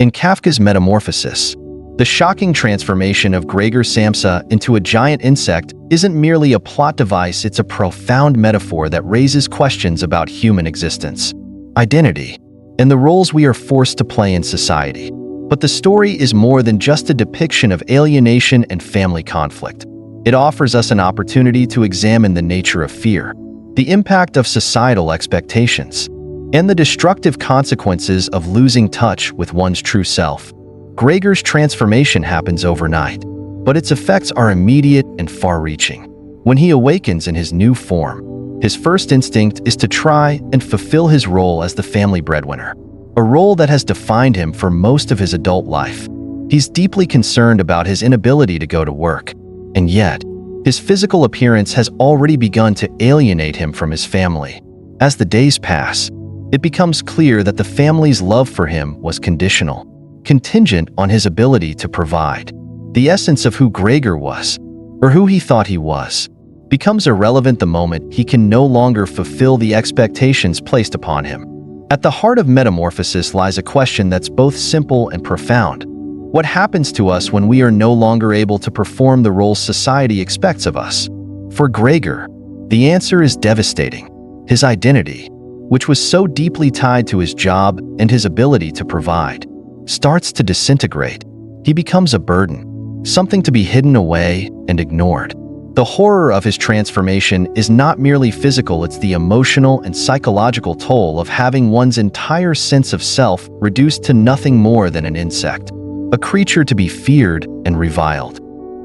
In Kafka's Metamorphosis, the shocking transformation of Gregor Samsa into a giant insect isn't merely a plot device, it's a profound metaphor that raises questions about human existence, identity, and the roles we are forced to play in society. But the story is more than just a depiction of alienation and family conflict. It offers us an opportunity to examine the nature of fear, the impact of societal expectations, and the destructive consequences of losing touch with one's true self. Gregor's transformation happens overnight, but its effects are immediate and far-reaching. When he awakens in his new form, his first instinct is to try and fulfill his role as the family breadwinner, a role that has defined him for most of his adult life. He's deeply concerned about his inability to go to work, and yet, his physical appearance has already begun to alienate him from his family. As the days pass, it becomes clear that the family's love for him was conditional, contingent on his ability to provide. The essence of who Gregor was, or who he thought he was, becomes irrelevant the moment he can no longer fulfill the expectations placed upon him. At the heart of Metamorphosis lies a question that's both simple and profound. What happens to us when we are no longer able to perform the roles society expects of us? For Gregor, the answer is devastating. His identity, which was so deeply tied to his job and his ability to provide, starts to disintegrate. He becomes a burden, something to be hidden away and ignored. The horror of his transformation is not merely physical, it's the emotional and psychological toll of having one's entire sense of self reduced to nothing more than an insect, a creature to be feared and reviled.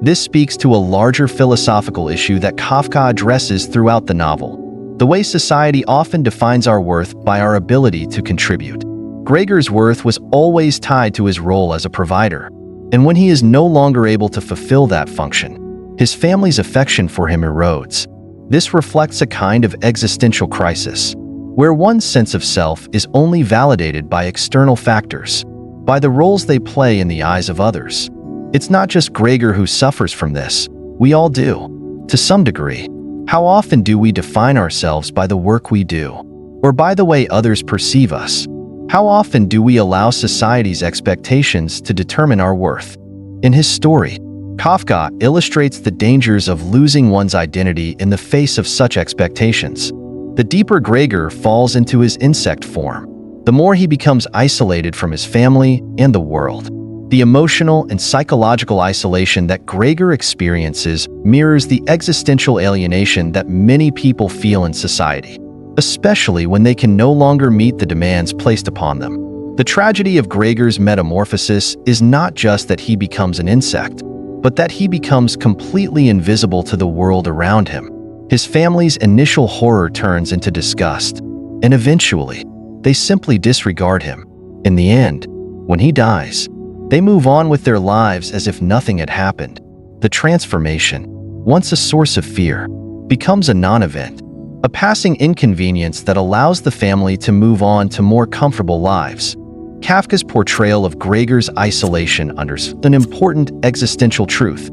This speaks to a larger philosophical issue that Kafka addresses throughout the novel: the way society often defines our worth by our ability to contribute. Gregor's worth was always tied to his role as a provider, and when he is no longer able to fulfill that function, his family's affection for him erodes. This reflects a kind of existential crisis, where one's sense of self is only validated by external factors, by the roles they play in the eyes of others. It's not just Gregor who suffers from this, we all do, to some degree. How often do we define ourselves by the work we do, or by the way others perceive us? How often do we allow society's expectations to determine our worth? In his story, Kafka illustrates the dangers of losing one's identity in the face of such expectations. The deeper Gregor falls into his insect form, the more he becomes isolated from his family and the world. The emotional and psychological isolation that Gregor experiences mirrors the existential alienation that many people feel in society, especially when they can no longer meet the demands placed upon them. The tragedy of Gregor's metamorphosis is not just that he becomes an insect, but that he becomes completely invisible to the world around him. His family's initial horror turns into disgust, and eventually, they simply disregard him. In the end, when he dies, they move on with their lives as if nothing had happened. The transformation, once a source of fear, becomes a non-event, a passing inconvenience that allows the family to move on to more comfortable lives. Kafka's portrayal of Gregor's isolation underscores an important existential truth.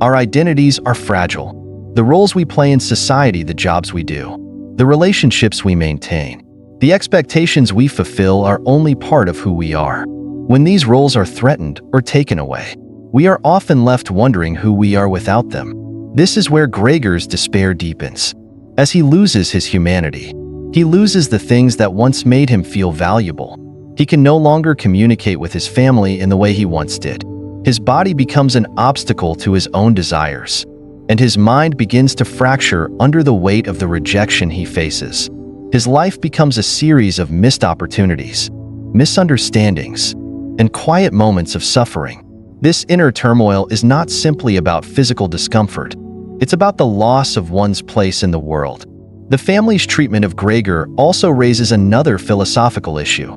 Our identities are fragile. The roles we play in society, the jobs we do, the relationships we maintain, the expectations we fulfill are only part of who we are. When these roles are threatened or taken away, we are often left wondering who we are without them. This is where Gregor's despair deepens. As he loses his humanity, he loses the things that once made him feel valuable. He can no longer communicate with his family in the way he once did. His body becomes an obstacle to his own desires, and his mind begins to fracture under the weight of the rejection he faces. His life becomes a series of missed opportunities, misunderstandings, and quiet moments of suffering. This inner turmoil is not simply about physical discomfort. It's about the loss of one's place in the world. The family's treatment of Gregor also raises another philosophical issue: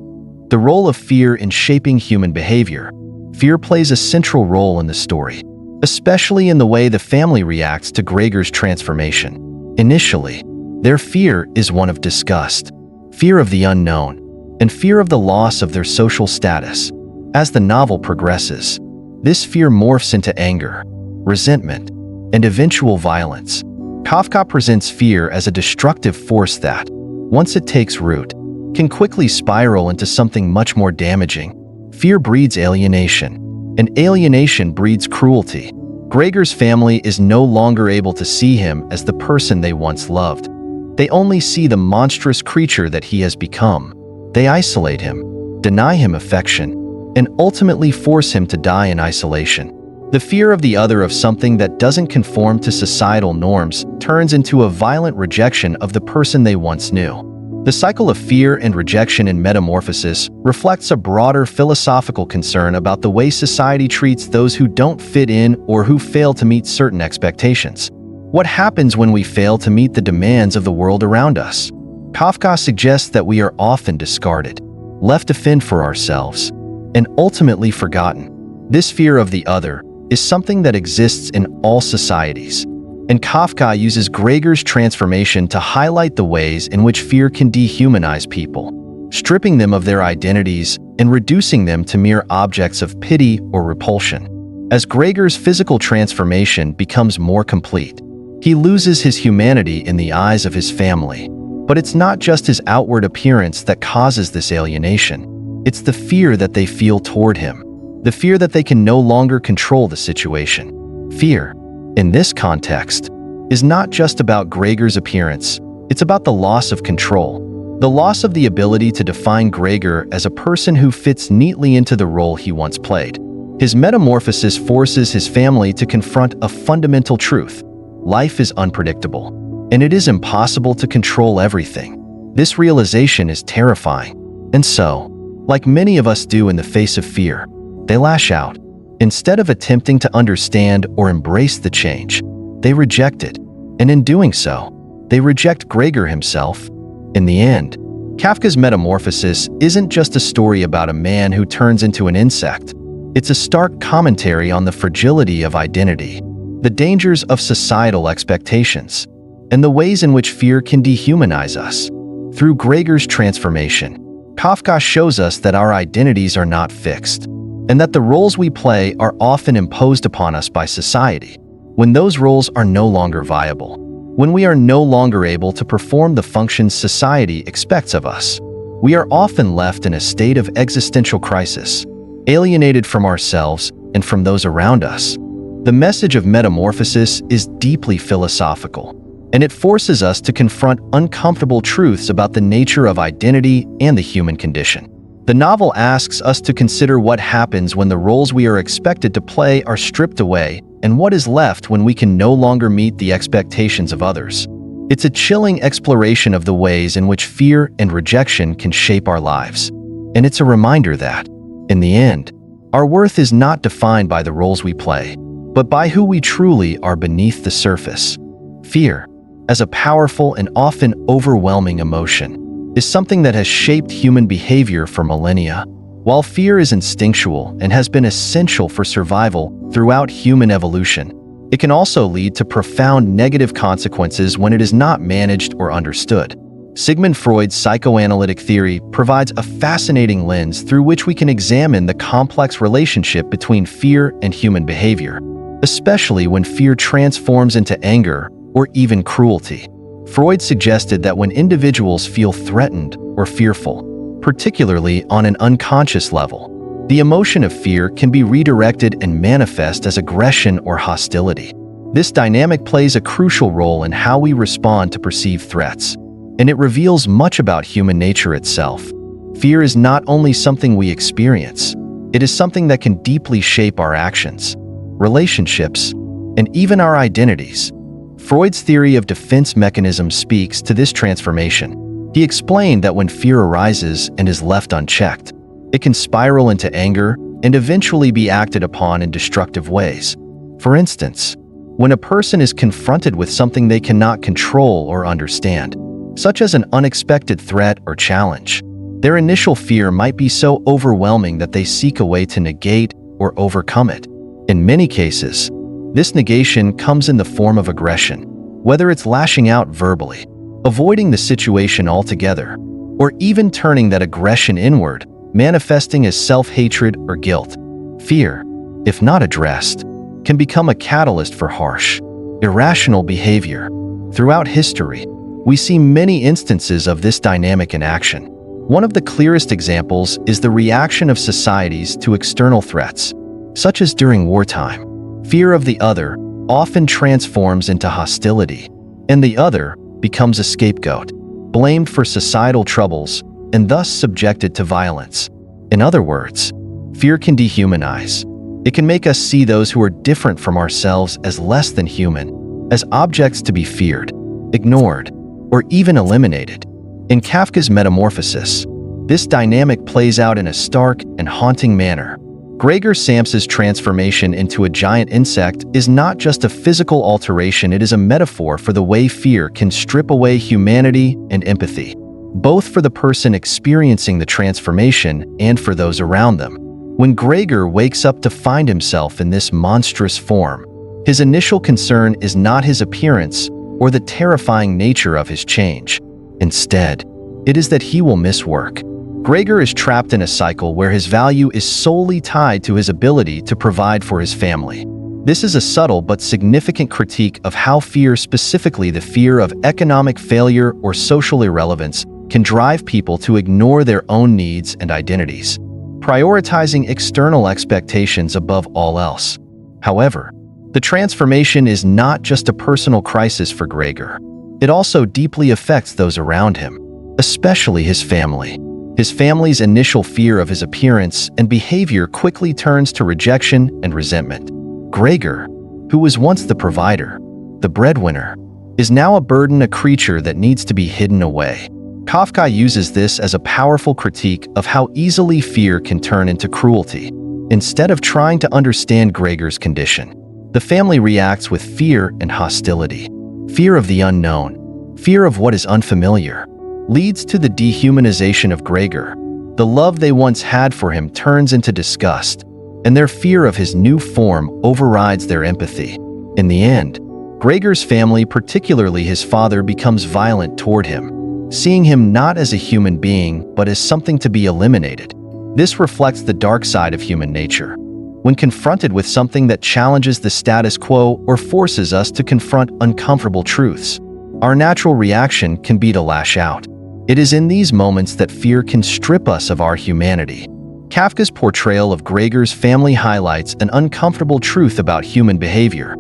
the role of fear in shaping human behavior. Fear plays a central role in the story, especially in the way the family reacts to Gregor's transformation. Initially, their fear is one of disgust, fear of the unknown, and fear of the loss of their social status. As the novel progresses, this fear morphs into anger, resentment, and eventual violence. Kafka presents fear as a destructive force that, once it takes root, can quickly spiral into something much more damaging: Fear breeds alienation, and alienation breeds cruelty. Gregor's family is no longer able to see him as the person they once loved. They only see the monstrous creature that he has become. They isolate him, deny him affection, and ultimately force him to die in isolation. The fear of the other, of something that doesn't conform to societal norms, turns into a violent rejection of the person they once knew. The cycle of fear and rejection in Metamorphosis reflects a broader philosophical concern about the way society treats those who don't fit in or who fail to meet certain expectations. What happens when we fail to meet the demands of the world around us? Kafka suggests that we are often discarded, left to fend for ourselves, and ultimately forgotten. This fear of the other is something that exists in all societies, and Kafka uses Gregor's transformation to highlight the ways in which fear can dehumanize people, stripping them of their identities and reducing them to mere objects of pity or repulsion. As Gregor's physical transformation becomes more complete, he loses his humanity in the eyes of his family. But it's not just his outward appearance that causes this alienation. It's the fear that they feel toward him, the fear that they can no longer control the situation. Fear, in this context, is not just about Gregor's appearance. It's about the loss of control, the loss of the ability to define Gregor as a person who fits neatly into the role he once played. His metamorphosis forces his family to confront a fundamental truth. Life is unpredictable, and it is impossible to control everything. This realization is terrifying, and so, like many of us do in the face of fear, they lash out. Instead of attempting to understand or embrace the change, they reject it, and in doing so, they reject Gregor himself. In the end, Kafka's Metamorphosis isn't just a story about a man who turns into an insect. It's a stark commentary on the fragility of identity, the dangers of societal expectations, and the ways in which fear can dehumanize us. Through Gregor's transformation, Kafka shows us that our identities are not fixed, and that the roles we play are often imposed upon us by society. When those roles are no longer viable, when we are no longer able to perform the functions society expects of us, we are often left in a state of existential crisis, alienated from ourselves and from those around us. The message of Metamorphosis is deeply philosophical, and it forces us to confront uncomfortable truths about the nature of identity and the human condition. The novel asks us to consider what happens when the roles we are expected to play are stripped away, and what is left when we can no longer meet the expectations of others. It's a chilling exploration of the ways in which fear and rejection can shape our lives. And it's a reminder that, in the end, our worth is not defined by the roles we play, but by who we truly are beneath the surface. Fear, as a powerful and often overwhelming emotion, is something that has shaped human behavior for millennia. While fear is instinctual and has been essential for survival throughout human evolution, it can also lead to profound negative consequences when it is not managed or understood. Sigmund Freud's psychoanalytic theory provides a fascinating lens through which we can examine the complex relationship between fear and human behavior, especially when fear transforms into anger or even cruelty. Freud suggested that when individuals feel threatened or fearful, particularly on an unconscious level, the emotion of fear can be redirected and manifest as aggression or hostility. This dynamic plays a crucial role in how we respond to perceived threats, and it reveals much about human nature itself. Fear is not only something we experience, it is something that can deeply shape our actions, relationships, and even our identities. Freud's theory of defense mechanisms speaks to this transformation. He explained that when fear arises and is left unchecked, it can spiral into anger and eventually be acted upon in destructive ways. For instance, when a person is confronted with something they cannot control or understand, such as an unexpected threat or challenge, their initial fear might be so overwhelming that they seek a way to negate or overcome it. In many cases, this negation comes in the form of aggression, whether it's lashing out verbally, avoiding the situation altogether, or even turning that aggression inward, manifesting as self-hatred or guilt. Fear, if not addressed, can become a catalyst for harsh, irrational behavior. Throughout history, we see many instances of this dynamic in action. One of the clearest examples is the reaction of societies to external threats, such as during wartime. Fear of the other often transforms into hostility, and the other becomes a scapegoat, blamed for societal troubles and thus subjected to violence. In other words, fear can dehumanize. It can make us see those who are different from ourselves as less than human, as objects to be feared, ignored, or even eliminated. In Kafka's Metamorphosis, this dynamic plays out in a stark and haunting manner. Gregor Samsa's transformation into a giant insect is not just a physical alteration, it is a metaphor for the way fear can strip away humanity and empathy, both for the person experiencing the transformation and for those around them. When Gregor wakes up to find himself in this monstrous form, his initial concern is not his appearance or the terrifying nature of his change. Instead, it is that he will miss work. Gregor is trapped in a cycle where his value is solely tied to his ability to provide for his family. This is a subtle but significant critique of how fear, specifically the fear of economic failure or social irrelevance, can drive people to ignore their own needs and identities, prioritizing external expectations above all else. However, the transformation is not just a personal crisis for Gregor. It also deeply affects those around him, especially his family. His family's initial fear of his appearance and behavior quickly turns to rejection and resentment. Gregor, who was once the provider, the breadwinner, is now a burden, a creature that needs to be hidden away. Kafka uses this as a powerful critique of how easily fear can turn into cruelty. Instead of trying to understand Gregor's condition, the family reacts with fear and hostility. Fear of the unknown, fear of what is unfamiliar, leads to the dehumanization of Gregor. The love they once had for him turns into disgust, and their fear of his new form overrides their empathy. In the end, Gregor's family, particularly his father, becomes violent toward him, seeing him not as a human being but as something to be eliminated. This reflects the dark side of human nature. When confronted with something that challenges the status quo or forces us to confront uncomfortable truths, our natural reaction can be to lash out. It is in these moments that fear can strip us of our humanity. Kafka's portrayal of Gregor's family highlights an uncomfortable truth about human behavior.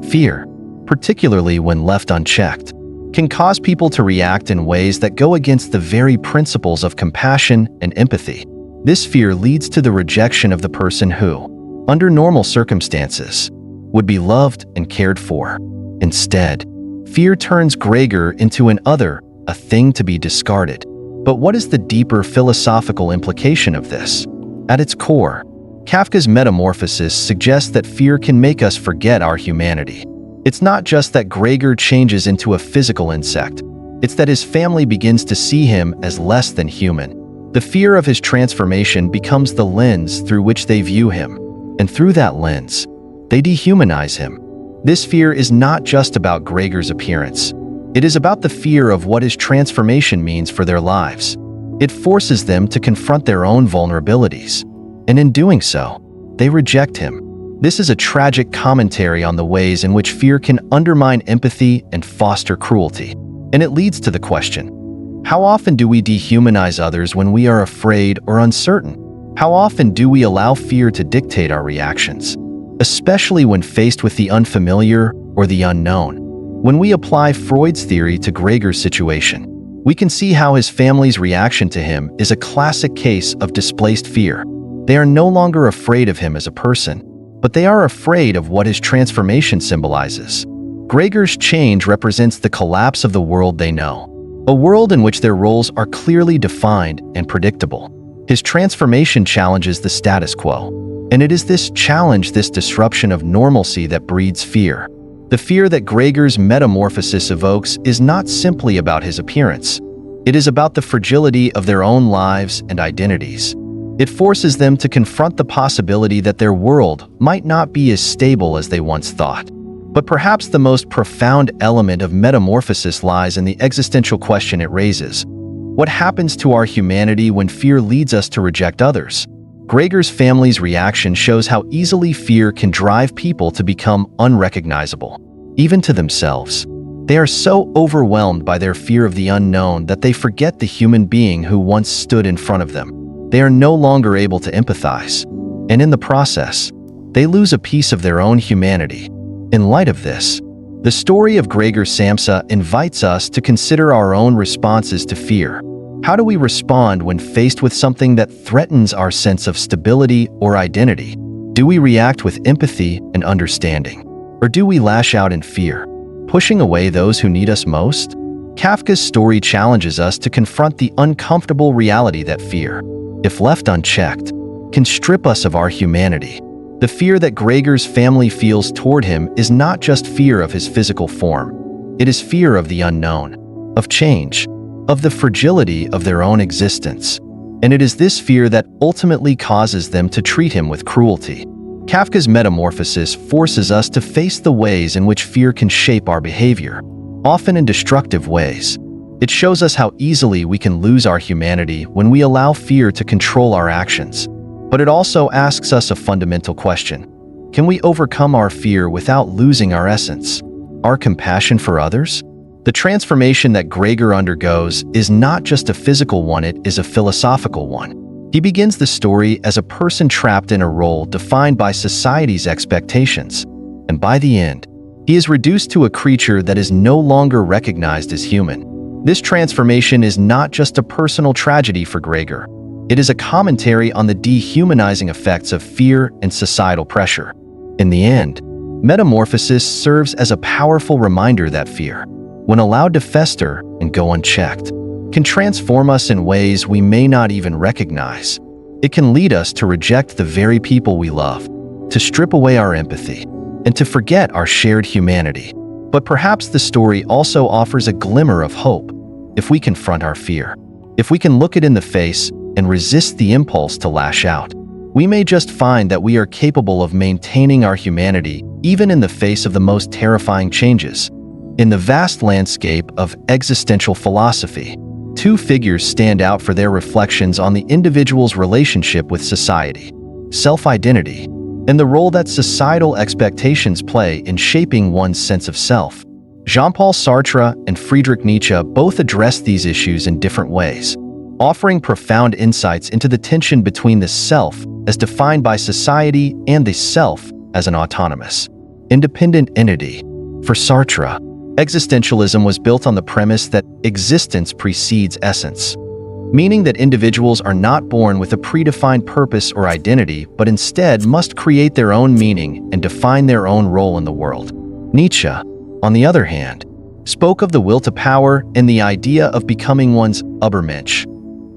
Fear, particularly when left unchecked, can cause people to react in ways that go against the very principles of compassion and empathy. This fear leads to the rejection of the person who, under normal circumstances, would be loved and cared for. Instead, fear turns Gregor into an other, a thing to be discarded. But what is the deeper philosophical implication of this? At its core, Kafka's Metamorphosis suggests that fear can make us forget our humanity. It's not just that Gregor changes into a physical insect, it's that his family begins to see him as less than human. The fear of his transformation becomes the lens through which they view him, and through that lens, they dehumanize him. This fear is not just about Gregor's appearance. It is about the fear of what his transformation means for their lives. It forces them to confront their own vulnerabilities, and in doing so, they reject him. This is a tragic commentary on the ways in which fear can undermine empathy and foster cruelty. And it leads to the question, how often do we dehumanize others when we are afraid or uncertain? How often do we allow fear to dictate our reactions, especially when faced with the unfamiliar or the unknown? When we apply Freud's theory to Gregor's situation, we can see how his family's reaction to him is a classic case of displaced fear. They are no longer afraid of him as a person, but they are afraid of what his transformation symbolizes. Gregor's change represents the collapse of the world they know, a world in which their roles are clearly defined and predictable. His transformation challenges the status quo, and it is this challenge, this disruption of normalcy, that breeds fear. The fear that Gregor's metamorphosis evokes is not simply about his appearance. It is about the fragility of their own lives and identities. It forces them to confront the possibility that their world might not be as stable as they once thought. But perhaps the most profound element of Metamorphosis lies in the existential question it raises. What happens to our humanity when fear leads us to reject others? Gregor's family's reaction shows how easily fear can drive people to become unrecognizable, even to themselves. They are so overwhelmed by their fear of the unknown that they forget the human being who once stood in front of them. They are no longer able to empathize, and in the process, they lose a piece of their own humanity. In light of this, the story of Gregor Samsa invites us to consider our own responses to fear. How do we respond when faced with something that threatens our sense of stability or identity? Do we react with empathy and understanding? Or do we lash out in fear, pushing away those who need us most? Kafka's story challenges us to confront the uncomfortable reality that fear, if left unchecked, can strip us of our humanity. The fear that Gregor's family feels toward him is not just fear of his physical form. It is fear of the unknown, of change, of the fragility of their own existence. And it is this fear that ultimately causes them to treat him with cruelty. Kafka's Metamorphosis forces us to face the ways in which fear can shape our behavior, often in destructive ways. It shows us how easily we can lose our humanity when we allow fear to control our actions. But it also asks us a fundamental question. Can we overcome our fear without losing our essence, our compassion for others? The transformation that Gregor undergoes is not just a physical one, it is a philosophical one. He begins the story as a person trapped in a role defined by society's expectations, and by the end, he is reduced to a creature that is no longer recognized as human. This transformation is not just a personal tragedy for Gregor. It is a commentary on the dehumanizing effects of fear and societal pressure. In the end, Metamorphosis serves as a powerful reminder that fear, when allowed to fester and go unchecked, can transform us in ways we may not even recognize. It can lead us to reject the very people we love, to strip away our empathy, and to forget our shared humanity. But perhaps the story also offers a glimmer of hope. If we confront our fear, if we can look it in the face and resist the impulse to lash out, we may just find that we are capable of maintaining our humanity even in the face of the most terrifying changes. In the vast landscape of existential philosophy, two figures stand out for their reflections on the individual's relationship with society, self-identity, and the role that societal expectations play in shaping one's sense of self. Jean-Paul Sartre and Friedrich Nietzsche both address these issues in different ways, offering profound insights into the tension between the self as defined by society and the self as an autonomous, independent entity. For Sartre, existentialism was built on the premise that existence precedes essence, meaning that individuals are not born with a predefined purpose or identity, but instead must create their own meaning and define their own role in the world. Nietzsche, on the other hand, spoke of the will to power and the idea of becoming one's Übermensch,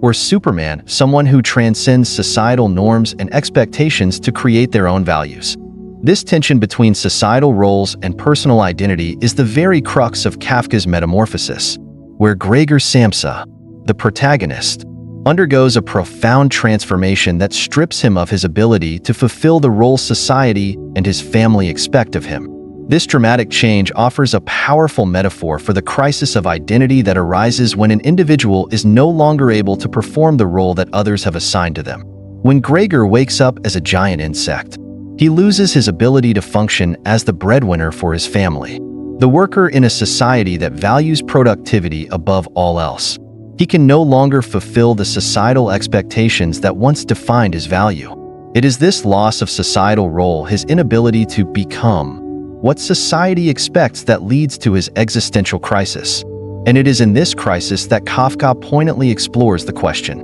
or Superman, someone who transcends societal norms and expectations to create their own values. This tension between societal roles and personal identity is the very crux of Kafka's Metamorphosis, where Gregor Samsa, the protagonist, undergoes a profound transformation that strips him of his ability to fulfill the role society and his family expect of him. This dramatic change offers a powerful metaphor for the crisis of identity that arises when an individual is no longer able to perform the role that others have assigned to them. When Gregor wakes up as a giant insect, he loses his ability to function as the breadwinner for his family, the worker in a society that values productivity above all else. He can no longer fulfill the societal expectations that once defined his value. It is this loss of societal role, his inability to become what society expects, that leads to his existential crisis. And it is in this crisis that Kafka poignantly explores the question: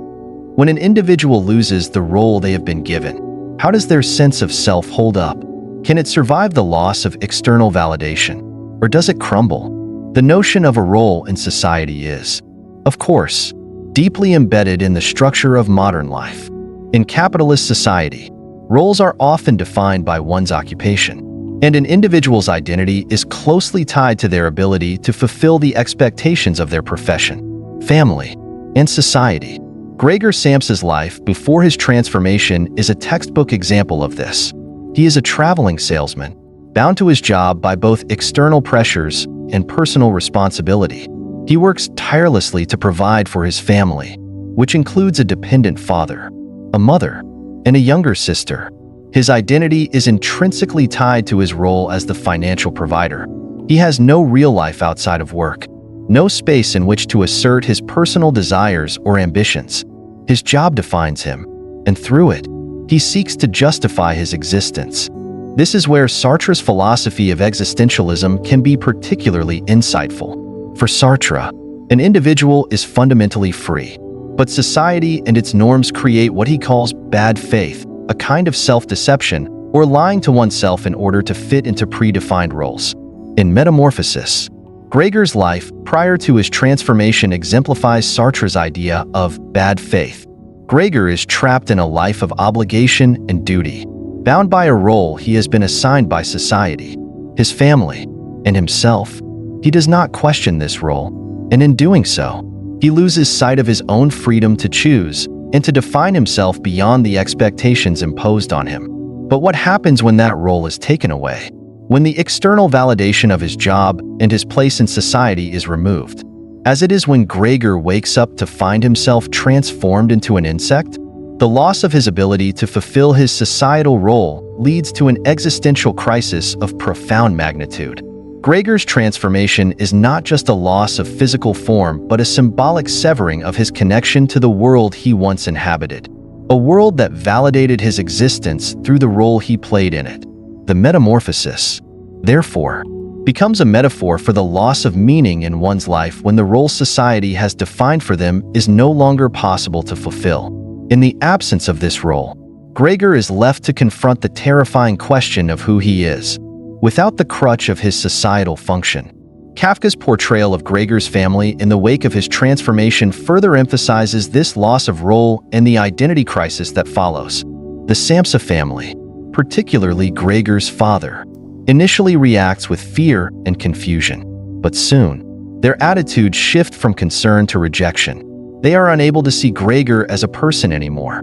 when an individual loses the role they have been given, how does their sense of self hold up? Can it survive the loss of external validation, or does it crumble? The notion of a role in society is, of course, deeply embedded in the structure of modern life. In capitalist society, roles are often defined by one's occupation, and an individual's identity is closely tied to their ability to fulfill the expectations of their profession, family, and society. Gregor Samsa's life before his transformation is a textbook example of this. He is a traveling salesman, bound to his job by both external pressures and personal responsibility. He works tirelessly to provide for his family, which includes a dependent father, a mother, and a younger sister. His identity is intrinsically tied to his role as the financial provider. He has no real life outside of work, no space in which to assert his personal desires or ambitions. His job defines him, and through it, he seeks to justify his existence. This is where Sartre's philosophy of existentialism can be particularly insightful. For Sartre, an individual is fundamentally free, but society and its norms create what he calls bad faith, a kind of self-deception or lying to oneself in order to fit into predefined roles. In Metamorphosis, Gregor's life prior to his transformation exemplifies Sartre's idea of bad faith. Gregor is trapped in a life of obligation and duty, bound by a role he has been assigned by society, his family, and himself. He does not question this role, and in doing so, he loses sight of his own freedom to choose and to define himself beyond the expectations imposed on him. But what happens when that role is taken away? When the external validation of his job and his place in society is removed? As it is when Gregor wakes up to find himself transformed into an insect? The loss of his ability to fulfill his societal role leads to an existential crisis of profound magnitude. Gregor's transformation is not just a loss of physical form, but a symbolic severing of his connection to the world he once inhabited, a world that validated his existence through the role he played in it. The metamorphosis, therefore, becomes a metaphor for the loss of meaning in one's life when the role society has defined for them is no longer possible to fulfill. In the absence of this role, Gregor is left to confront the terrifying question of who he is, without the crutch of his societal function. Kafka's portrayal of Gregor's family in the wake of his transformation further emphasizes this loss of role and the identity crisis that follows. The Samsa family, particularly Gregor's father, initially reacts with fear and confusion, but soon, their attitudes shift from concern to rejection. They are unable to see Gregor as a person anymore.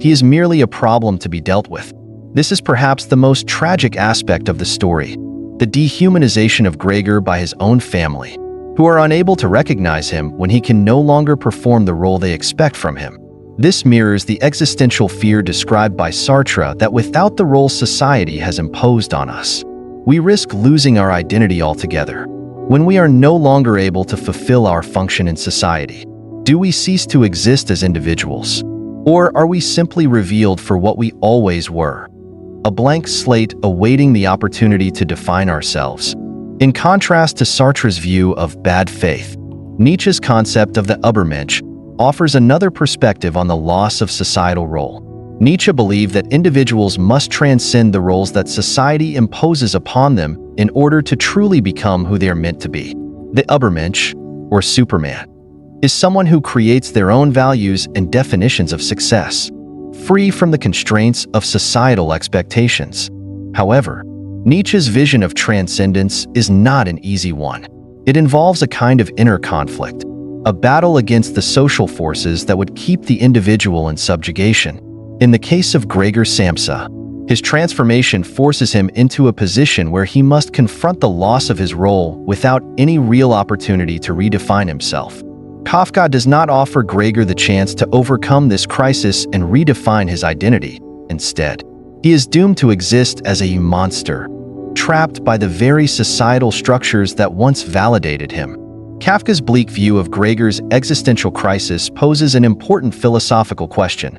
He is merely a problem to be dealt with. This is perhaps the most tragic aspect of the story, the dehumanization of Gregor by his own family, who are unable to recognize him when he can no longer perform the role they expect from him. This mirrors the existential fear described by Sartre that without the role society has imposed on us, we risk losing our identity altogether. When we are no longer able to fulfill our function in society, do we cease to exist as individuals? Or are we simply revealed for what we always were? A blank slate awaiting the opportunity to define ourselves. In contrast to Sartre's view of bad faith, Nietzsche's concept of the Übermensch offers another perspective on the loss of societal role. Nietzsche believed that individuals must transcend the roles that society imposes upon them in order to truly become who they are meant to be. The Übermensch, or Superman, is someone who creates their own values and definitions of success, free from the constraints of societal expectations. However, Nietzsche's vision of transcendence is not an easy one. It involves a kind of inner conflict, a battle against the social forces that would keep the individual in subjugation. In the case of Gregor Samsa, his transformation forces him into a position where he must confront the loss of his role without any real opportunity to redefine himself. Kafka does not offer Gregor the chance to overcome this crisis and redefine his identity. Instead, he is doomed to exist as a monster, trapped by the very societal structures that once validated him. Kafka's bleak view of Gregor's existential crisis poses an important philosophical question.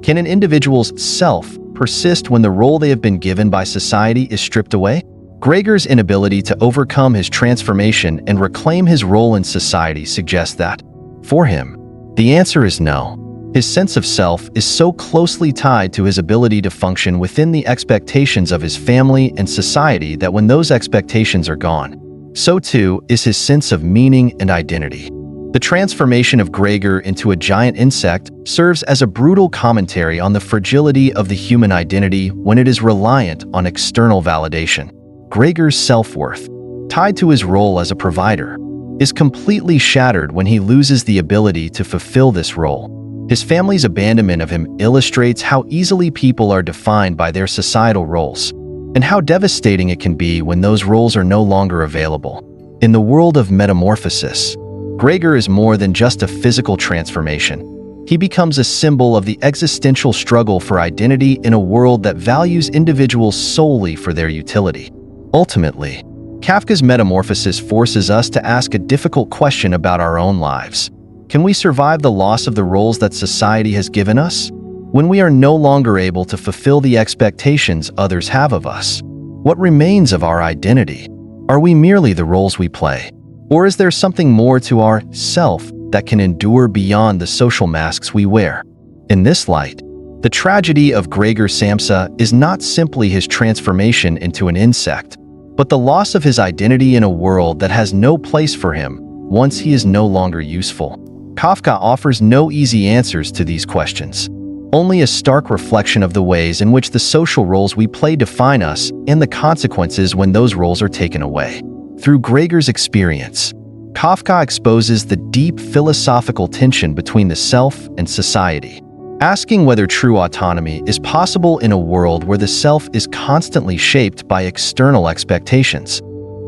Can an individual's self persist when the role they have been given by society is stripped away? Gregor's inability to overcome his transformation and reclaim his role in society suggests that, for him, the answer is no. His sense of self is so closely tied to his ability to function within the expectations of his family and society that when those expectations are gone, so too is his sense of meaning and identity. The transformation of Gregor into a giant insect serves as a brutal commentary on the fragility of the human identity when it is reliant on external validation. Gregor's self-worth, tied to his role as a provider, is completely shattered when he loses the ability to fulfill this role. His family's abandonment of him illustrates how easily people are defined by their societal roles, and how devastating it can be when those roles are no longer available. In the world of Metamorphosis, Gregor is more than just a physical transformation. He becomes a symbol of the existential struggle for identity in a world that values individuals solely for their utility. Ultimately, Kafka's Metamorphosis forces us to ask a difficult question about our own lives. Can we survive the loss of the roles that society has given us? When we are no longer able to fulfill the expectations others have of us, what remains of our identity? Are we merely the roles we play? Or is there something more to our self that can endure beyond the social masks we wear? In this light, the tragedy of Gregor Samsa is not simply his transformation into an insect, but the loss of his identity in a world that has no place for him once he is no longer useful. Kafka offers no easy answers to these questions, only a stark reflection of the ways in which the social roles we play define us and the consequences when those roles are taken away. Through Gregor's experience, Kafka exposes the deep philosophical tension between the self and society, asking whether true autonomy is possible in a world where the self is constantly shaped by external expectations.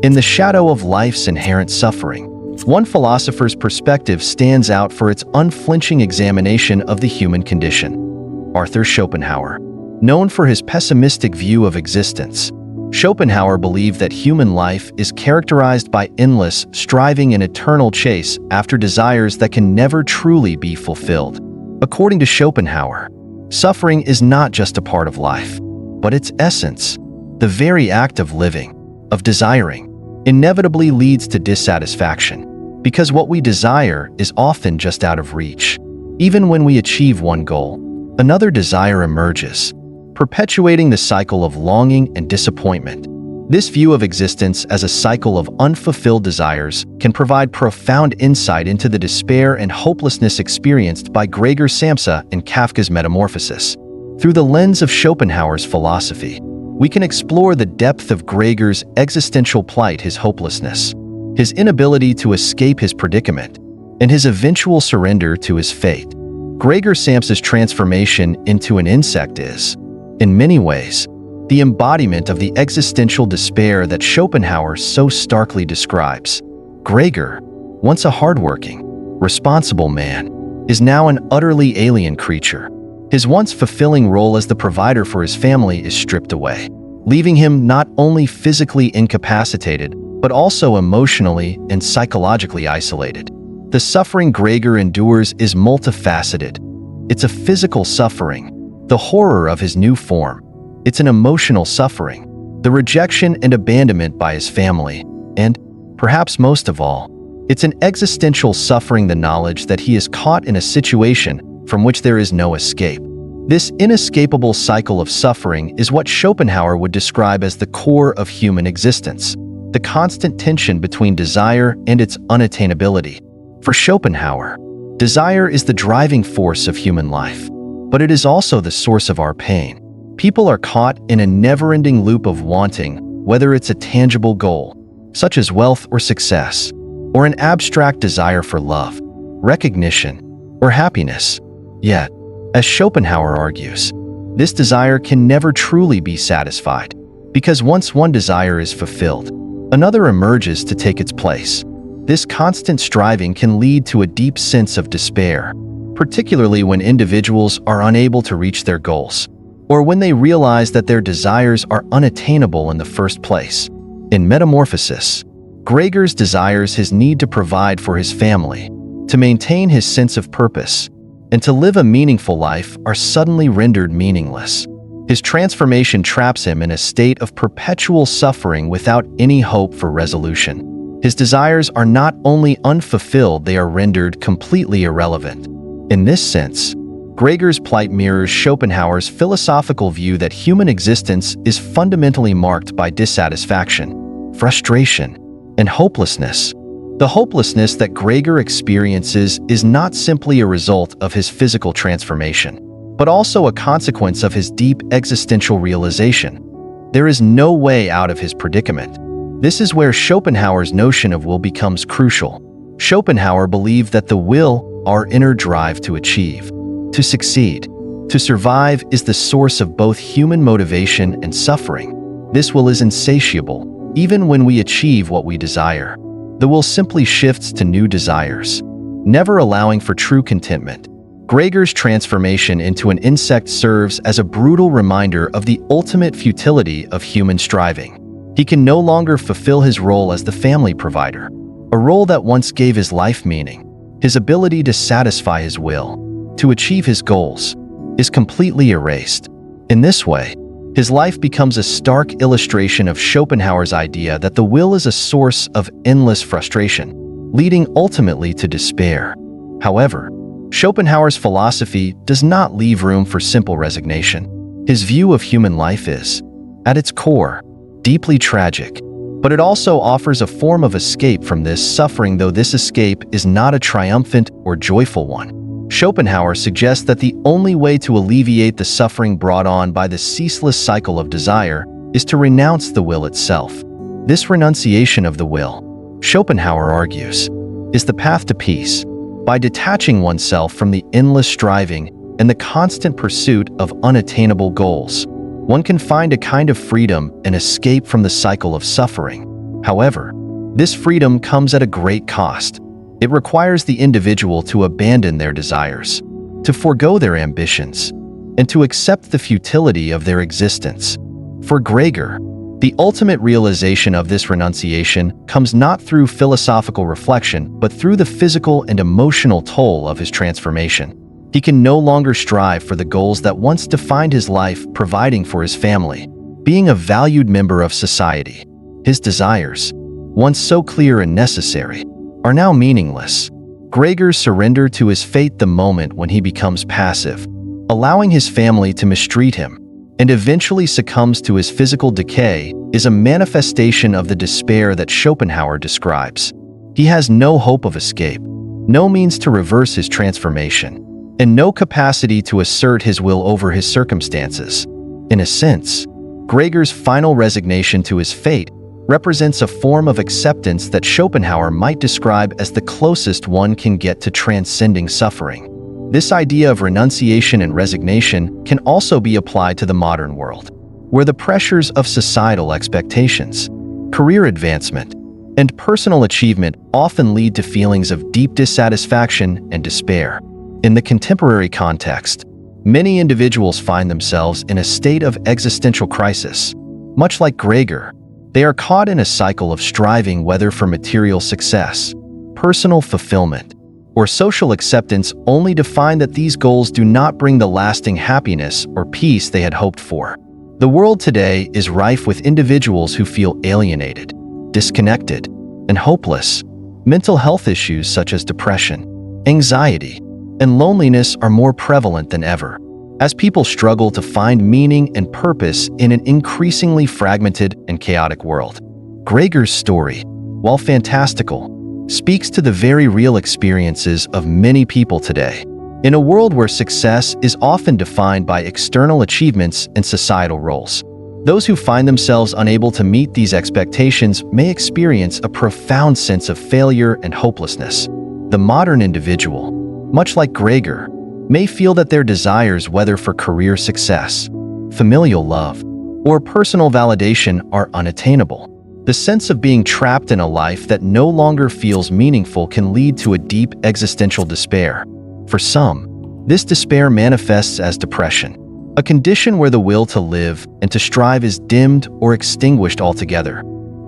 In the shadow of life's inherent suffering, one philosopher's perspective stands out for its unflinching examination of the human condition: Arthur Schopenhauer. Known for his pessimistic view of existence, Schopenhauer believed that human life is characterized by endless striving and eternal chase after desires that can never truly be fulfilled. According to Schopenhauer, suffering is not just a part of life, but its essence. The very act of living, of desiring, inevitably leads to dissatisfaction, because what we desire is often just out of reach. Even when we achieve one goal, another desire emerges, perpetuating the cycle of longing and disappointment. This view of existence as a cycle of unfulfilled desires can provide profound insight into the despair and hopelessness experienced by Gregor Samsa in Kafka's Metamorphosis. Through the lens of Schopenhauer's philosophy, we can explore the depth of Gregor's existential plight, his hopelessness, his inability to escape his predicament, and his eventual surrender to his fate. Gregor Samsa's transformation into an insect is, in many ways, the embodiment of the existential despair that Schopenhauer so starkly describes. Gregor, once a hardworking, responsible man, is now an utterly alien creature. His once fulfilling role as the provider for his family is stripped away, leaving him not only physically incapacitated, but also emotionally and psychologically isolated. The suffering Gregor endures is multifaceted. It's a physical suffering, the horror of his new form. It's an emotional suffering, the rejection and abandonment by his family, and, perhaps most of all, it's an existential suffering, the knowledge that he is caught in a situation from which there is no escape. This inescapable cycle of suffering is what Schopenhauer would describe as the core of human existence, the constant tension between desire and its unattainability. For Schopenhauer, desire is the driving force of human life, but it is also the source of our pain. People are caught in a never-ending loop of wanting, whether it's a tangible goal, such as wealth or success, or an abstract desire for love, recognition, or happiness. Yet, as Schopenhauer argues, this desire can never truly be satisfied, because once one desire is fulfilled, another emerges to take its place. This constant striving can lead to a deep sense of despair, particularly when individuals are unable to reach their goals, or when they realize that their desires are unattainable in the first place. In Metamorphosis, Gregor's desires, his need to provide for his family, to maintain his sense of purpose, and to live a meaningful life are suddenly rendered meaningless. His transformation traps him in a state of perpetual suffering without any hope for resolution. His desires are not only unfulfilled, they are rendered completely irrelevant. In this sense, Gregor's plight mirrors Schopenhauer's philosophical view that human existence is fundamentally marked by dissatisfaction, frustration, and hopelessness. The hopelessness that Gregor experiences is not simply a result of his physical transformation, but also a consequence of his deep existential realization. There is no way out of his predicament. This is where Schopenhauer's notion of will becomes crucial. Schopenhauer believed that the will, our inner drive to achieve, to succeed, to survive, is the source of both human motivation and suffering. This will is insatiable, even when we achieve what we desire. The will simply shifts to new desires, never allowing for true contentment. Gregor's transformation into an insect serves as a brutal reminder of the ultimate futility of human striving. He can no longer fulfill his role as the family provider, a role that once gave his life meaning. His ability to satisfy his will, to achieve his goals, is completely erased. In this way, his life becomes a stark illustration of Schopenhauer's idea that the will is a source of endless frustration, leading ultimately to despair. However, Schopenhauer's philosophy does not leave room for simple resignation. His view of human life is, at its core, deeply tragic, but it also offers a form of escape from this suffering, though this escape is not a triumphant or joyful one. Schopenhauer suggests that the only way to alleviate the suffering brought on by the ceaseless cycle of desire is to renounce the will itself. This renunciation of the will, Schopenhauer argues, is the path to peace. By detaching oneself from the endless striving and the constant pursuit of unattainable goals, one can find a kind of freedom and escape from the cycle of suffering. However, this freedom comes at a great cost. It requires the individual to abandon their desires, to forego their ambitions, and to accept the futility of their existence. For Gregor, the ultimate realization of this renunciation comes not through philosophical reflection, but through the physical and emotional toll of his transformation. He can no longer strive for the goals that once defined his life, providing for his family, being a valued member of society. His desires, once so clear and necessary, are now meaningless. Gregor's surrender to his fate, the moment when he becomes passive, allowing his family to mistreat him, and eventually succumbs to his physical decay, is a manifestation of the despair that Schopenhauer describes. He has no hope of escape, no means to reverse his transformation, and no capacity to assert his will over his circumstances. In a sense, Gregor's final resignation to his fate represents a form of acceptance that Schopenhauer might describe as the closest one can get to transcending suffering. This idea of renunciation and resignation can also be applied to the modern world, where the pressures of societal expectations, career advancement, and personal achievement often lead to feelings of deep dissatisfaction and despair. In the contemporary context, many individuals find themselves in a state of existential crisis. Much like Gregor, they are caught in a cycle of striving, whether for material success, personal fulfillment, or social acceptance, only to find that these goals do not bring the lasting happiness or peace they had hoped for. The world today is rife with individuals who feel alienated, disconnected, and hopeless. Mental health issues such as depression, anxiety, and loneliness are more prevalent than ever, as people struggle to find meaning and purpose in an increasingly fragmented and chaotic world. Gregor's story, while fantastical, speaks to the very real experiences of many people today. In a world where success is often defined by external achievements and societal roles, those who find themselves unable to meet these expectations may experience a profound sense of failure and hopelessness. The modern individual, much like Gregor, may feel that their desires, whether for career success, familial love, or personal validation, are unattainable. The sense of being trapped in a life that no longer feels meaningful can lead to a deep existential despair. For some, this despair manifests as depression, a condition where the will to live and to strive is dimmed or extinguished altogether.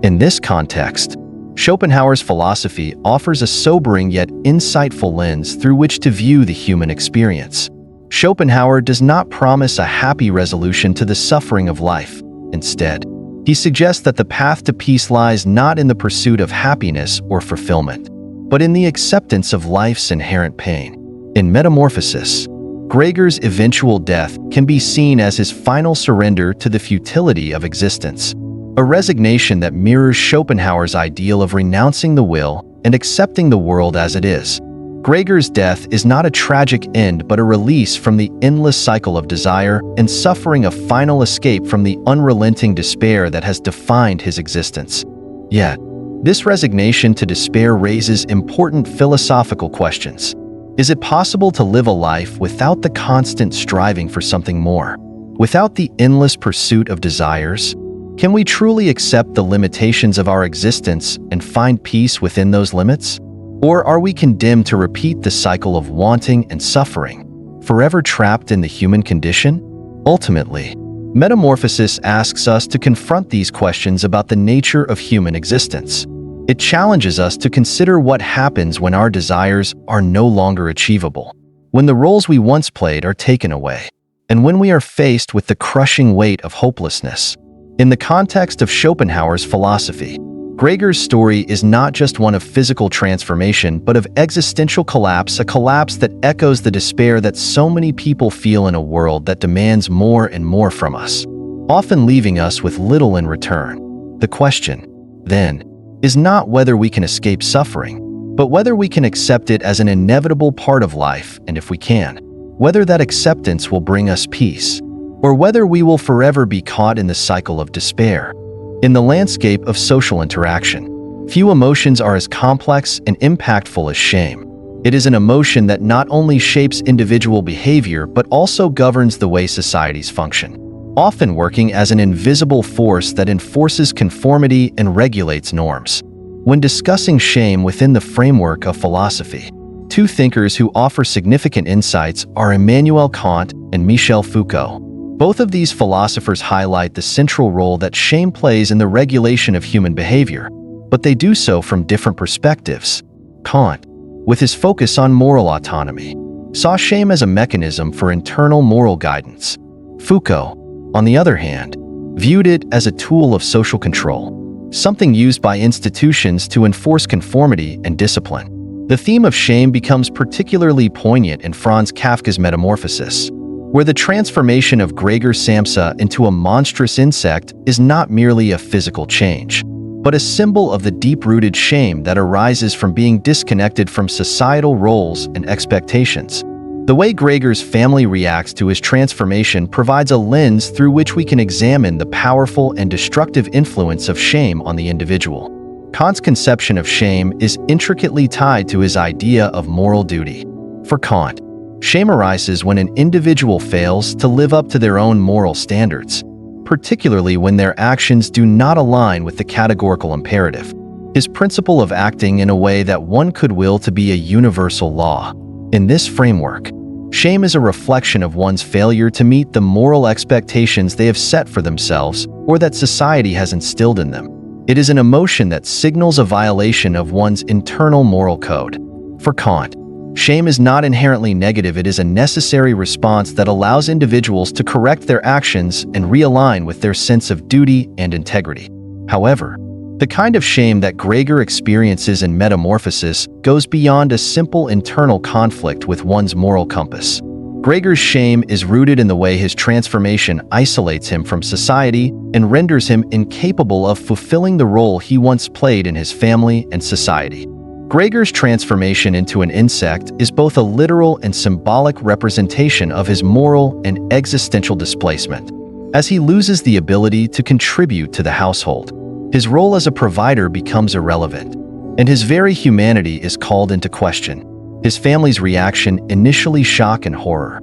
In this context, Schopenhauer's philosophy offers a sobering yet insightful lens through which to view the human experience. Schopenhauer does not promise a happy resolution to the suffering of life. Instead, he suggests that the path to peace lies not in the pursuit of happiness or fulfillment, but in the acceptance of life's inherent pain. In Metamorphosis, Gregor's eventual death can be seen as his final surrender to the futility of existence, a resignation that mirrors Schopenhauer's ideal of renouncing the will and accepting the world as it is. Gregor's death is not a tragic end, but a release from the endless cycle of desire and suffering, a final escape from the unrelenting despair that has defined his existence. Yet, this resignation to despair raises important philosophical questions. Is it possible to live a life without the constant striving for something more? Without the endless pursuit of desires? Can we truly accept the limitations of our existence and find peace within those limits? Or are we condemned to repeat the cycle of wanting and suffering, forever trapped in the human condition? Ultimately, Metamorphosis asks us to confront these questions about the nature of human existence. It challenges us to consider what happens when our desires are no longer achievable, when the roles we once played are taken away, and when we are faced with the crushing weight of hopelessness. In the context of Schopenhauer's philosophy, Gregor's story is not just one of physical transformation but of existential collapse, a collapse that echoes the despair that so many people feel in a world that demands more and more from us, often leaving us with little in return. The question, then, is not whether we can escape suffering, but whether we can accept it as an inevitable part of life, and if we can, whether that acceptance will bring us peace, or whether we will forever be caught in the cycle of despair. In the landscape of social interaction, few emotions are as complex and impactful as shame. It is an emotion that not only shapes individual behavior but also governs the way societies function, often working as an invisible force that enforces conformity and regulates norms. When discussing shame within the framework of philosophy, two thinkers who offer significant insights are Immanuel Kant and Michel Foucault. Both of these philosophers highlight the central role that shame plays in the regulation of human behavior, but they do so from different perspectives. Kant, with his focus on moral autonomy, saw shame as a mechanism for internal moral guidance. Foucault, on the other hand, viewed it as a tool of social control, something used by institutions to enforce conformity and discipline. The theme of shame becomes particularly poignant in Franz Kafka's Metamorphosis, where the transformation of Gregor Samsa into a monstrous insect is not merely a physical change, but a symbol of the deep-rooted shame that arises from being disconnected from societal roles and expectations. The way Gregor's family reacts to his transformation provides a lens through which we can examine the powerful and destructive influence of shame on the individual. Kant's conception of shame is intricately tied to his idea of moral duty. For Kant, shame arises when an individual fails to live up to their own moral standards, particularly when their actions do not align with the categorical imperative, his principle of acting in a way that one could will to be a universal law. In this framework, shame is a reflection of one's failure to meet the moral expectations they have set for themselves or that society has instilled in them. It is an emotion that signals a violation of one's internal moral code. For Kant, shame is not inherently negative. It is a necessary response that allows individuals to correct their actions and realign with their sense of duty and integrity. However, the kind of shame that Gregor experiences in Metamorphosis goes beyond a simple internal conflict with one's moral compass. Gregor's shame is rooted in the way his transformation isolates him from society and renders him incapable of fulfilling the role he once played in his family and society. Gregor's transformation into an insect is both a literal and symbolic representation of his moral and existential displacement. As he loses the ability to contribute to the household, his role as a provider becomes irrelevant, and his very humanity is called into question. His family's reaction, initially shock and horror,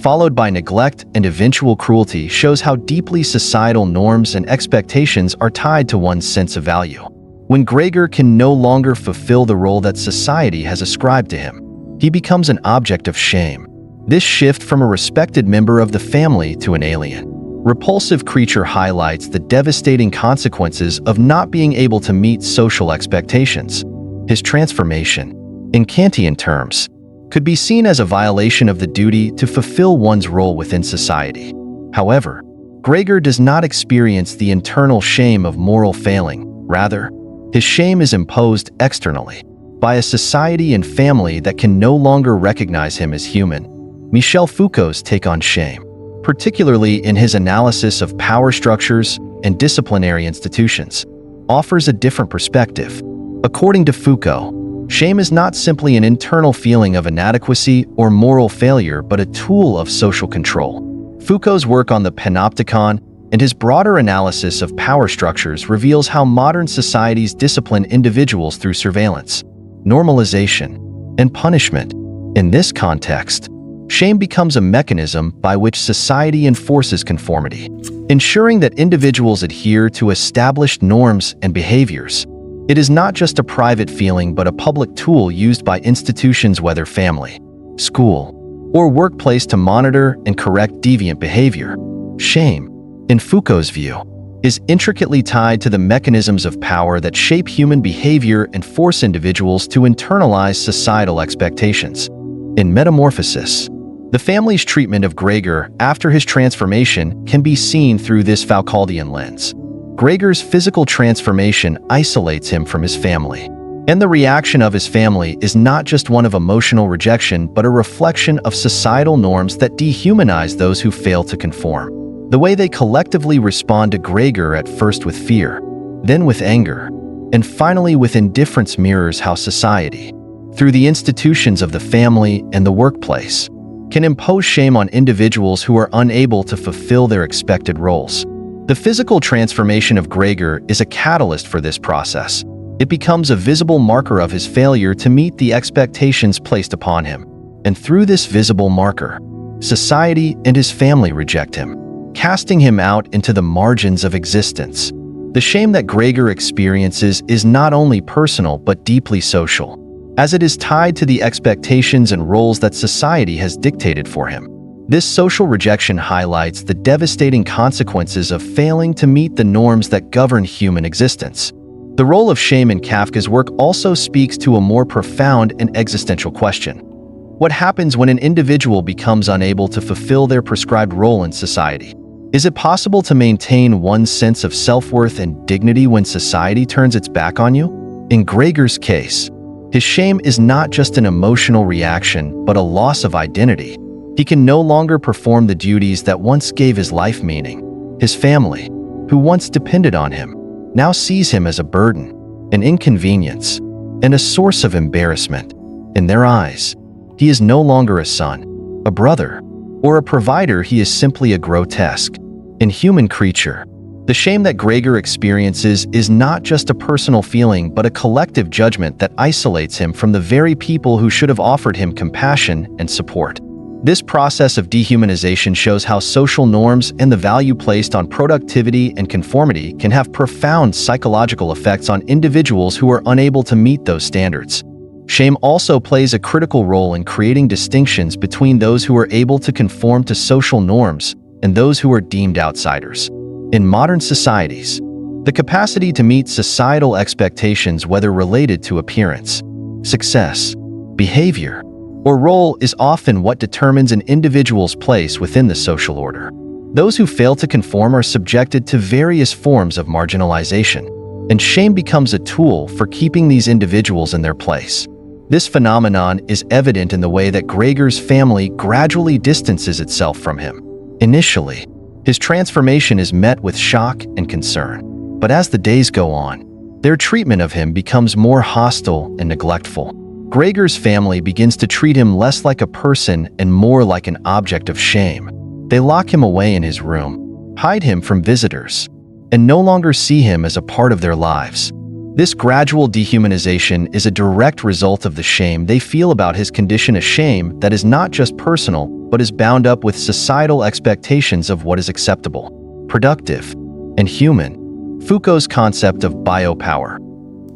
followed by neglect and eventual cruelty, shows how deeply societal norms and expectations are tied to one's sense of value. When Gregor can no longer fulfill the role that society has ascribed to him, he becomes an object of shame. This shift from a respected member of the family to an alien, repulsive creature highlights the devastating consequences of not being able to meet social expectations. His transformation, in Kantian terms, could be seen as a violation of the duty to fulfill one's role within society. However, Gregor does not experience the internal shame of moral failing. Rather, his shame is imposed externally by a society and family that can no longer recognize him as human. Michel Foucault's take on shame, particularly in his analysis of power structures and disciplinary institutions, offers a different perspective. According to Foucault, shame is not simply an internal feeling of inadequacy or moral failure but a tool of social control. Foucault's work on the panopticon and his broader analysis of power structures reveals how modern societies discipline individuals through surveillance, normalization, and punishment. In this context, shame becomes a mechanism by which society enforces conformity, ensuring that individuals adhere to established norms and behaviors. It is not just a private feeling but a public tool used by institutions, whether family, school, or workplace, to monitor and correct deviant behavior. Shame, in Foucault's view, is intricately tied to the mechanisms of power that shape human behavior and force individuals to internalize societal expectations. In Metamorphosis, the family's treatment of Gregor after his transformation can be seen through this Foucauldian lens. Gregor's physical transformation isolates him from his family, and the reaction of his family is not just one of emotional rejection but a reflection of societal norms that dehumanize those who fail to conform. The way they collectively respond to Gregor, at first with fear, then with anger, and finally with indifference, mirrors how society, through the institutions of the family and the workplace, can impose shame on individuals who are unable to fulfill their expected roles. The physical transformation of Gregor is a catalyst for this process. It becomes a visible marker of his failure to meet the expectations placed upon him. And through this visible marker, society and his family reject him, casting him out into the margins of existence. The shame that Gregor experiences is not only personal but deeply social, as it is tied to the expectations and roles that society has dictated for him. This social rejection highlights the devastating consequences of failing to meet the norms that govern human existence. The role of shame in Kafka's work also speaks to a more profound and existential question. What happens when an individual becomes unable to fulfill their prescribed role in society? Is it possible to maintain one's sense of self-worth and dignity when society turns its back on you? In Gregor's case, his shame is not just an emotional reaction, but a loss of identity. He can no longer perform the duties that once gave his life meaning. His family, who once depended on him, now sees him as a burden, an inconvenience, and a source of embarrassment. In their eyes, he is no longer a son, a brother, or a provider. He is simply a grotesque, inhuman creature. The shame that Gregor experiences is not just a personal feeling but a collective judgment that isolates him from the very people who should have offered him compassion and support. This process of dehumanization shows how social norms and the value placed on productivity and conformity can have profound psychological effects on individuals who are unable to meet those standards. Shame also plays a critical role in creating distinctions between those who are able to conform to social norms and those who are deemed outsiders. In modern societies, the capacity to meet societal expectations, whether related to appearance, success, behavior, or role, is often what determines an individual's place within the social order. Those who fail to conform are subjected to various forms of marginalization, and shame becomes a tool for keeping these individuals in their place. This phenomenon is evident in the way that Gregor's family gradually distances itself from him. Initially, his transformation is met with shock and concern, but as the days go on, their treatment of him becomes more hostile and neglectful. Gregor's family begins to treat him less like a person and more like an object of shame. They lock him away in his room, hide him from visitors, and no longer see him as a part of their lives. This gradual dehumanization is a direct result of the shame they feel about his condition, a shame that is not just personal, but is bound up with societal expectations of what is acceptable, productive, and human. Foucault's concept of biopower,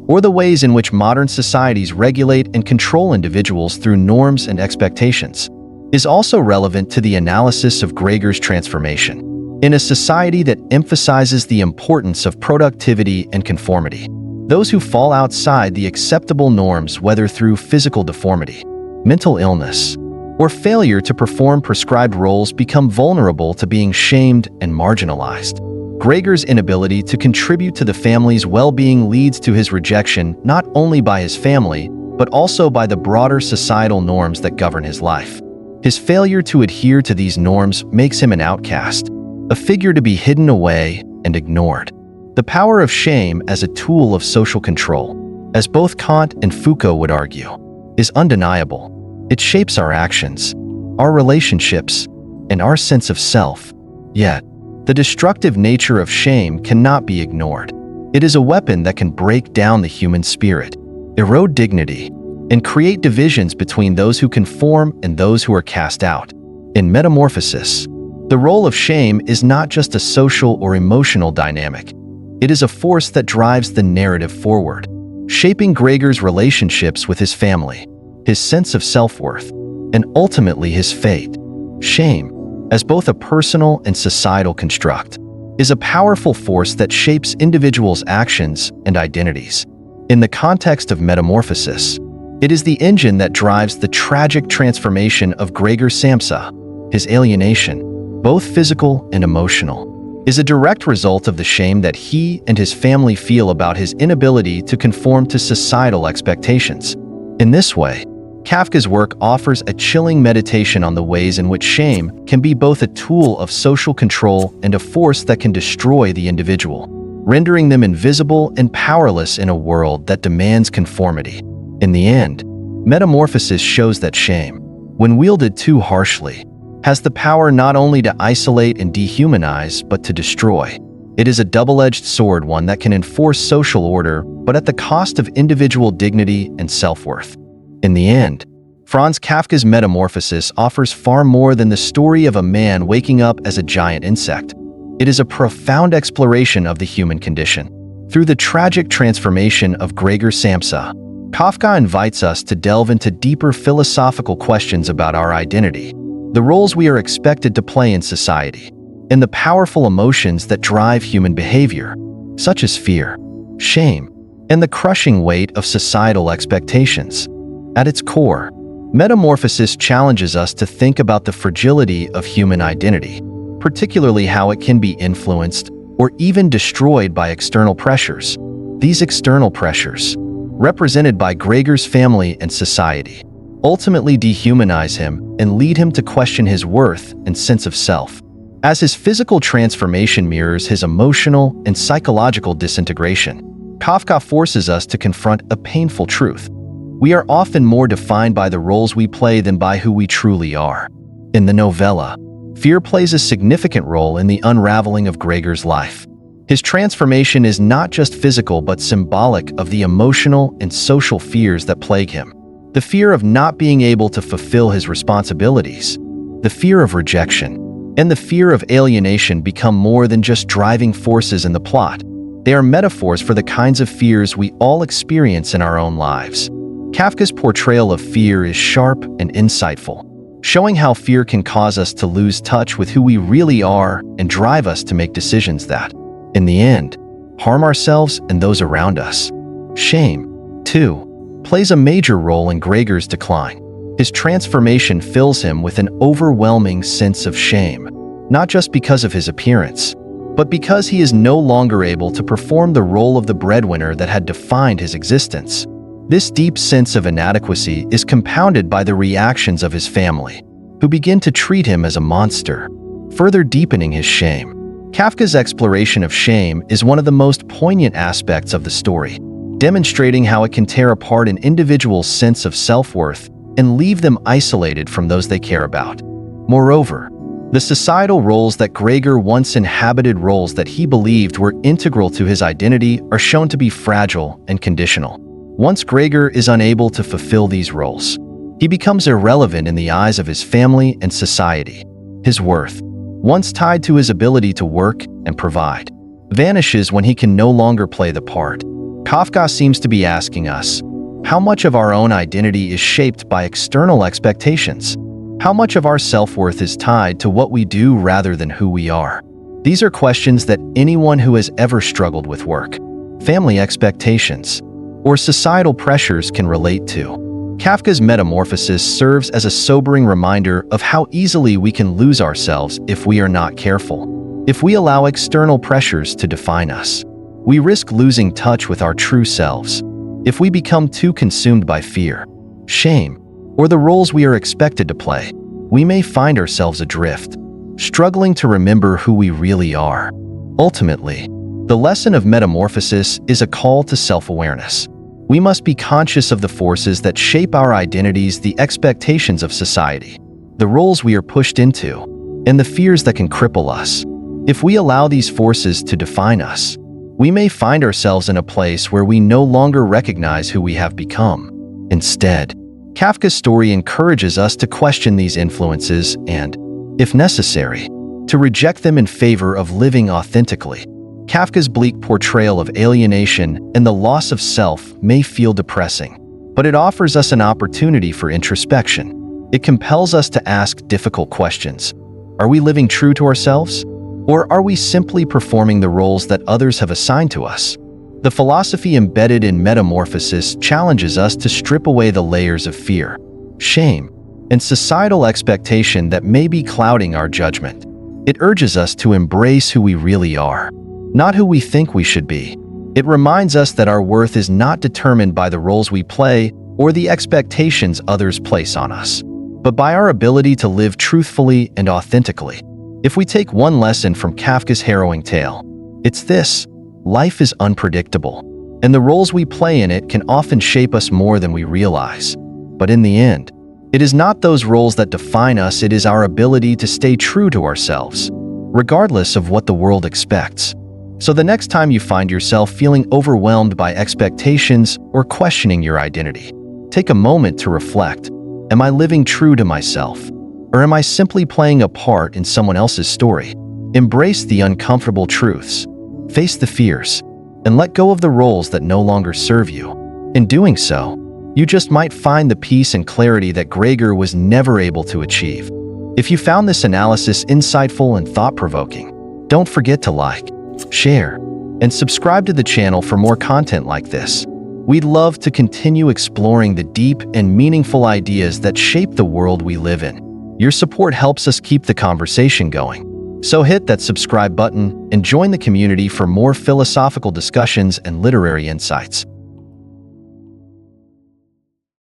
or the ways in which modern societies regulate and control individuals through norms and expectations, is also relevant to the analysis of Gregor's transformation. In a society that emphasizes the importance of productivity and conformity, those who fall outside the acceptable norms, whether through physical deformity, mental illness, or failure to perform prescribed roles, become vulnerable to being shamed and marginalized. Gregor's inability to contribute to the family's well-being leads to his rejection not only by his family, but also by the broader societal norms that govern his life. His failure to adhere to these norms makes him an outcast, a figure to be hidden away and ignored. The power of shame as a tool of social control, as both Kant and Foucault would argue, is undeniable. It shapes our actions, our relationships, and our sense of self. Yet, the destructive nature of shame cannot be ignored. It is a weapon that can break down the human spirit, erode dignity, and create divisions between those who conform and those who are cast out. In Metamorphosis, the role of shame is not just a social or emotional dynamic. It is a force that drives the narrative forward, shaping Gregor's relationships with his family, his sense of self-worth, and ultimately his fate. Shame, as both a personal and societal construct, is a powerful force that shapes individuals' actions and identities. In the context of Metamorphosis, it is the engine that drives the tragic transformation of Gregor Samsa. His alienation, both physical and emotional, is a direct result of the shame that he and his family feel about his inability to conform to societal expectations. In this way, Kafka's work offers a chilling meditation on the ways in which shame can be both a tool of social control and a force that can destroy the individual, rendering them invisible and powerless in a world that demands conformity. In the end, Metamorphosis shows that shame, when wielded too harshly, has the power not only to isolate and dehumanize, but to destroy. It is a double-edged sword, one that can enforce social order, but at the cost of individual dignity and self-worth. In the end, Franz Kafka's Metamorphosis offers far more than the story of a man waking up as a giant insect. It is a profound exploration of the human condition. Through the tragic transformation of Gregor Samsa, Kafka invites us to delve into deeper philosophical questions about our identity, the roles we are expected to play in society, and the powerful emotions that drive human behavior, such as fear, shame, and the crushing weight of societal expectations. At its core, Metamorphosis challenges us to think about the fragility of human identity, particularly how it can be influenced or even destroyed by external pressures. These external pressures, represented by Gregor's family and society, ultimately dehumanize him and lead him to question his worth and sense of self. As his physical transformation mirrors his emotional and psychological disintegration, Kafka forces us to confront a painful truth. We are often more defined by the roles we play than by who we truly are. In the novella, fear plays a significant role in the unraveling of Gregor's life. His transformation is not just physical but symbolic of the emotional and social fears that plague him. The fear of not being able to fulfill his responsibilities, the fear of rejection, and the fear of alienation become more than just driving forces in the plot. They are metaphors for the kinds of fears we all experience in our own lives. Kafka's portrayal of fear is sharp and insightful, showing how fear can cause us to lose touch with who we really are and drive us to make decisions that, in the end, harm ourselves and those around us. Shame, too, plays a major role in Gregor's decline. His transformation fills him with an overwhelming sense of shame, not just because of his appearance, but because he is no longer able to perform the role of the breadwinner that had defined his existence. This deep sense of inadequacy is compounded by the reactions of his family, who begin to treat him as a monster, further deepening his shame. Kafka's exploration of shame is one of the most poignant aspects of the story, demonstrating how it can tear apart an individual's sense of self-worth and leave them isolated from those they care about. Moreover, the societal roles that Gregor once inhabited, roles that he believed were integral to his identity, are shown to be fragile and conditional. Once Gregor is unable to fulfill these roles, he becomes irrelevant in the eyes of his family and society. His worth, once tied to his ability to work and provide, vanishes when he can no longer play the part. Kafka seems to be asking us, how much of our own identity is shaped by external expectations? How much of our self-worth is tied to what we do rather than who we are? These are questions that anyone who has ever struggled with work, family expectations, or societal pressures can relate to. Kafka's Metamorphosis serves as a sobering reminder of how easily we can lose ourselves if we are not careful. If we allow external pressures to define us, we risk losing touch with our true selves. If we become too consumed by fear, shame, or the roles we are expected to play, we may find ourselves adrift, struggling to remember who we really are. Ultimately, the lesson of Metamorphosis is a call to self-awareness. We must be conscious of the forces that shape our identities, the expectations of society, the roles we are pushed into, and the fears that can cripple us. If we allow these forces to define us, we may find ourselves in a place where we no longer recognize who we have become. Instead, Kafka's story encourages us to question these influences and, if necessary, to reject them in favor of living authentically. Kafka's bleak portrayal of alienation and the loss of self may feel depressing, but it offers us an opportunity for introspection. It compels us to ask difficult questions. Are we living true to ourselves? Or are we simply performing the roles that others have assigned to us? The philosophy embedded in Metamorphosis challenges us to strip away the layers of fear, shame, and societal expectation that may be clouding our judgment. It urges us to embrace who we really are, not who we think we should be. It reminds us that our worth is not determined by the roles we play or the expectations others place on us, but by our ability to live truthfully and authentically. If we take one lesson from Kafka's harrowing tale, it's this: life is unpredictable, and the roles we play in it can often shape us more than we realize. But in the end, it is not those roles that define us, it is our ability to stay true to ourselves, regardless of what the world expects. So the next time you find yourself feeling overwhelmed by expectations or questioning your identity, take a moment to reflect. Am I living true to myself? Or am I simply playing a part in someone else's story? Embrace the uncomfortable truths, face the fears, and let go of the roles that no longer serve you. In doing so, you just might find the peace and clarity that Gregor was never able to achieve. If you found this analysis insightful and thought-provoking, don't forget to like, share, and subscribe to the channel for more content like this. We'd love to continue exploring the deep and meaningful ideas that shape the world we live in. Your support helps us keep the conversation going. So hit that subscribe button and join the community for more philosophical discussions and literary insights.